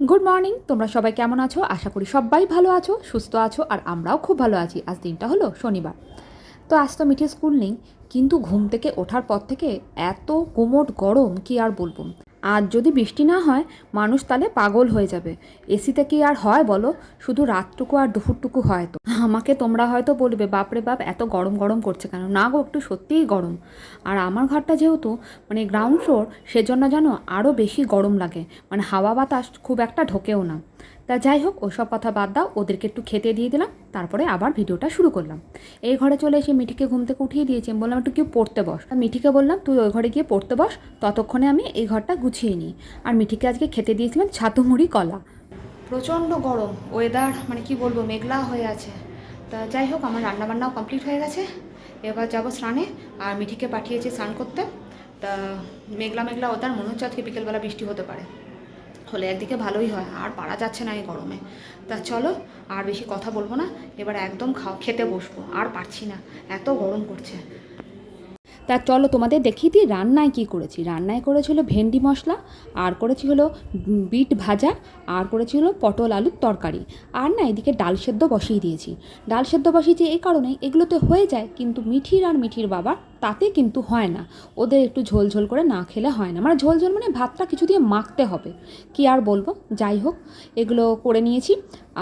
Good morning. তোমরা সবাই কেমন আছো? আশা করি সবাই ভালো আছো, সুস্থ আছো, আর আমরাও খুব ভালো আছি। আজ দিনটা হলো শনিবার। তো আজ তো মিঠি স্কুল নেই, কিন্তু ঘুম থেকে ওঠার পর থেকে এত গুমোট গরম কি আর বলবো। আজ যদি বৃষ্টি না হয় মানুষ তাহলে পাগল হয়ে যাবে। এসিতে কি আর হয় বলো? শুধু রাতটুকু আর দুপুরটুকু হয়। তো আমাকে তোমরা হয়তো বলবে, বাপরে বাপ এত গরম গরম করছে কেন? না গো, একটু সত্যিই গরম। আর আমার ঘরটা যেহেতু গ্রাউন্ড ফ্লোর, সেজন্য জানো আরও বেশি গরম লাগে। হাওয়া বাতাস খুব একটা ঢোকেও না। তা যাই হোক, ওসব কথা বাদ দাও, ওদেরকে একটু খেতে দিয়ে দিলাম, তারপরে আবার ভিডিওটা শুরু করলাম। এই ঘরে চলে এসে মিঠিকে ঘুম থেকে উঠিয়ে দিয়েছি। আমি বললাম একটু কেউ পড়তে বস। মিঠিকে বললাম তুই ওই ঘরে গিয়ে পড়তে বস, ততক্ষণে আমি এই ঘরটা গুছিয়ে নিই। আর মিঠিকে আজকে খেতে দিয়েছিলাম ছাতু মুড়ি কলা। প্রচণ্ড গরম ওয়েদার, কি বলবো, মেঘলা হয়ে আছে। তা যাই হোক, আমার রান্নাবান্নাও কমপ্লিট হয়ে গেছে। এবার যাবো স্নানে, আর মিঠিকে পাঠিয়েছি স্নান করতে। তা মেঘলা মেঘলা ওয়েদার, মনে হচ্ছে আজকে বিকেলবেলা বৃষ্টি হতে পারে। হলে একদিকে ভালোই হয়, আর পারা যাচ্ছে না এই গরমে। তা চলো, আর বেশি কথা বলবো না, এবার একদম খেতে বসবো। আর পারছি না, এত গরম করছে। তা চলো তোমাদের দেখিয়ে দিই রান্নায় কী করেছি। রান্নায় করেছিল ভেন্ডি মশলা, আর করেছি হলো বিট ভাজা, আর করেছিল পটল আলুর তরকারি। আর এদিকে ডাল সেদ্ধ বসিয়ে দিয়েছি। ডাল সেদ্ধ বসিয়েছি এই কারণে, এগুলোতে হয়ে যায়, কিন্তু মিঠির আর মিঠির বাবার তাতে কিন্তু হয় না। ওদের একটু ঝোল ঝোল করে না খেলে হয় না। ঝোল ঝোল ভাতটা কিছু দিয়ে মাখতে হবে, কি আর বলবো। যাই হোক, এগুলো করে নিয়েছি।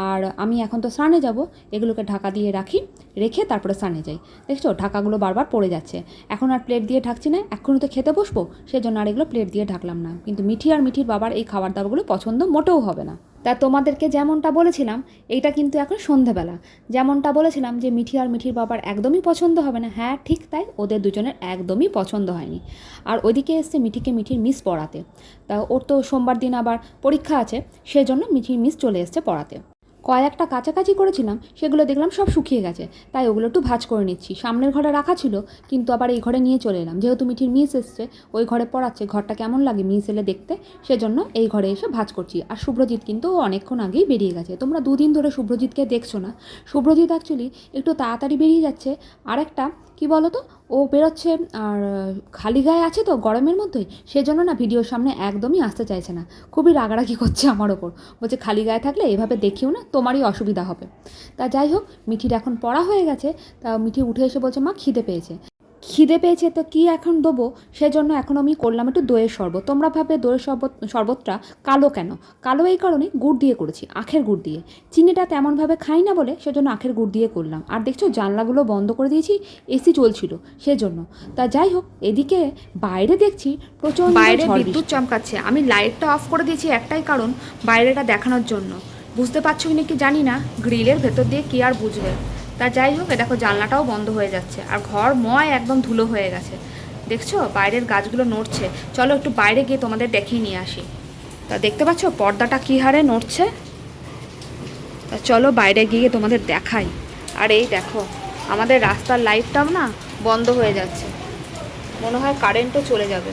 আর আমি এখন তো স্নানে যাব, এগুলোকে ঢাকা দিয়ে রেখে তারপরে স্নানে যাই। দেখছো ঢাকাগুলো বারবার পড়ে যাচ্ছে। এখন আর প্লেট দিয়ে ঢাকছি না, এখনও তো খেতে বসবো, সেজন্য আর এগুলো প্লেট দিয়ে ঢাকলাম না। কিন্তু মিঠি আর মিঠির বাবার এই খাবার দাবারগুলো পছন্দ মোটেও হবে না। তা তোমাদেরকে যেমনটা বলেছিলাম, এইটা কিন্তু এখন সন্ধেবেলা। যেমনটা বলেছিলাম যে মিঠি আর মিঠির বাবার একদমই পছন্দ হবে না, হ্যাঁ ঠিক তাই, ওদের দুজনের একদমই পছন্দ হয়নি। আর ওইদিকে এসছে মিঠিকে মিঠির মিস পড়াতে। তা ওর তো সোমবার দিন আবার পরীক্ষা আছে, সেজন্য মিঠির মিস চলে এসছে পড়াতে। কয়েকটা কাছাকাছি করেছিলাম, সেগুলো দেখলাম সব শুকিয়ে গেছে, তাই ওগুলো একটু ভাঁজ করে নিচ্ছি। সামনের ঘরে রাখা ছিল, কিন্তু আবার এই ঘরে নিয়ে চলে এলাম, যেহেতু মিঠির মিস এসছে, ওই ঘরে পড়াচ্ছে। ঘরটা কেমন লাগে মিস এলে দেখতে, সেজন্য এই ঘরে এসে ভাঁজ করছি। আর শুভ্রজিৎ কিন্তু অনেকক্ষণ আগেই বেরিয়ে গেছে। তোমরা দুদিন ধরে শুভ্রজিৎকে দেখছো না। শুভ্রজিৎ অ্যাকচুয়ালি একটু তাড়াতাড়ি বেরিয়ে যাচ্ছে। আর একটা কী বলো তো, ও বেরোচ্ছে আর খালি গায়ে আছে তো গরমের মধ্যেই, সেজন্য ভিডিওর সামনে একদমই আসতে চাইছে না। খুবই রাগারাগি করছে আমার ওপর, বলছে খালি গায়ে থাকলে এভাবে দেখিও না, তোমারই অসুবিধা হবে। তা যাই হোক, মিঠির এখন পড়া হয়ে গেছে। তা মিঠি উঠে এসে বলছে মা খিদে পেয়েছে। খিদে পেয়েছে তো কি এখন দেবো, সেজন্য এখন আমি করলাম একটু দইয়ের শরবত। তোমরা ভাববে দইয়ের শরবতটা কালো কেন? কালো এই কারণে, গুড় দিয়ে করেছি, আখের গুড় দিয়ে। চিনিটা তেমনভাবে খাই না বলে সেজন্য আখের গুড় দিয়ে করলাম। আর দেখছো জানলাগুলো বন্ধ করে দিয়েছি, এসি চলছিল সেজন্য। তা যাই হোক, এদিকে বাইরে দেখছি প্রচণ্ড বাইরে বিদ্যুৎ চমকাচ্ছে। আমি লাইটটা অফ করে দিয়েছি একটাই কারণ, বাইরেটা দেখানোর জন্য। বুঝতে পারছো কি নাকি জানি না, গ্রিলের ভেতর দিয়ে কি আর বুঝবে। তা যাই হোক, দেখো জানলাটাও বন্ধ হয়ে যাচ্ছে, আর ঘর ময় একদম ধুলো হয়ে গেছে। দেখছো বাইরের গাছগুলো নড়ছে। চলো একটু বাইরে গিয়ে তোমাদের দেখিয়ে নিয়ে আসি। তা দেখতে পাচ্ছ পর্দাটা কী হারে নড়ছে। তা চলো বাইরে গিয়ে তোমাদের দেখাই। আর এই দেখো, আমাদের রাস্তার লাইটটাও বন্ধ হয়ে যাচ্ছে। মনে হয় কারেন্টও চলে যাবে।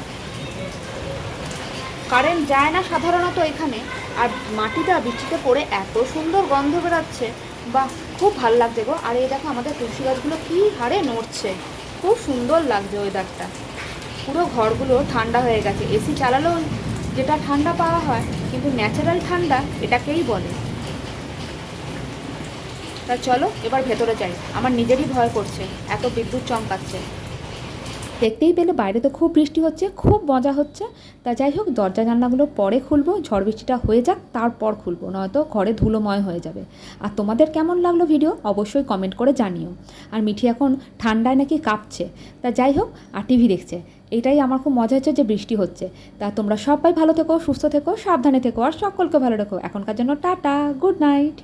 কারেন্ট যায় না সাধারণত এখানে। আর মাটিটা বৃষ্টিতে পড়ে এত সুন্দর গন্ধ বেরোচ্ছে, বাহ খুব ভালো লাগছে গো। আর এই দেখো আমাদের তুলসী গাছগুলো কী হারে নড়ছে, খুব সুন্দর লাগছে ওয়েদারটা। পুরো ঘরগুলো ঠান্ডা হয়ে গেছে। এসি চালালেও যেটা ঠান্ডা পাওয়া হয়, কিন্তু ন্যাচারাল ঠান্ডা এটাকেই বলে। তা চলো এবার ভেতরে যাই, আমার নিজেরই ভয় করছে, এত বিদ্যুৎ চমকাচ্ছে। দেখতেই পেলে বাইরে তো খুব বৃষ্টি হচ্ছে, খুব মজা হচ্ছে। তা যাই হোক, দরজা জানলাগুলো পরে খুলবো, ঝড় বৃষ্টিটা হয়ে যাক তারপর খুলবো, নয়তো ঘরে ধুলোময় হয়ে যাবে। আর তোমাদের কেমন লাগলো ভিডিও অবশ্যই কমেন্ট করে জানিও। আর মিঠি এখন ঠান্ডায় নাকি কাঁপছে। তা যাই হোক, আর টিভি দেখছে। এটাই আমার খুব মজা হচ্ছে যে বৃষ্টি হচ্ছে। তা তোমরা সবাই ভালো থেকো, সুস্থ থেকো, সাবধানে থেকো, আর সকলকে ভালো রেখো। এখনকার জন্য টাটা, গুড নাইট।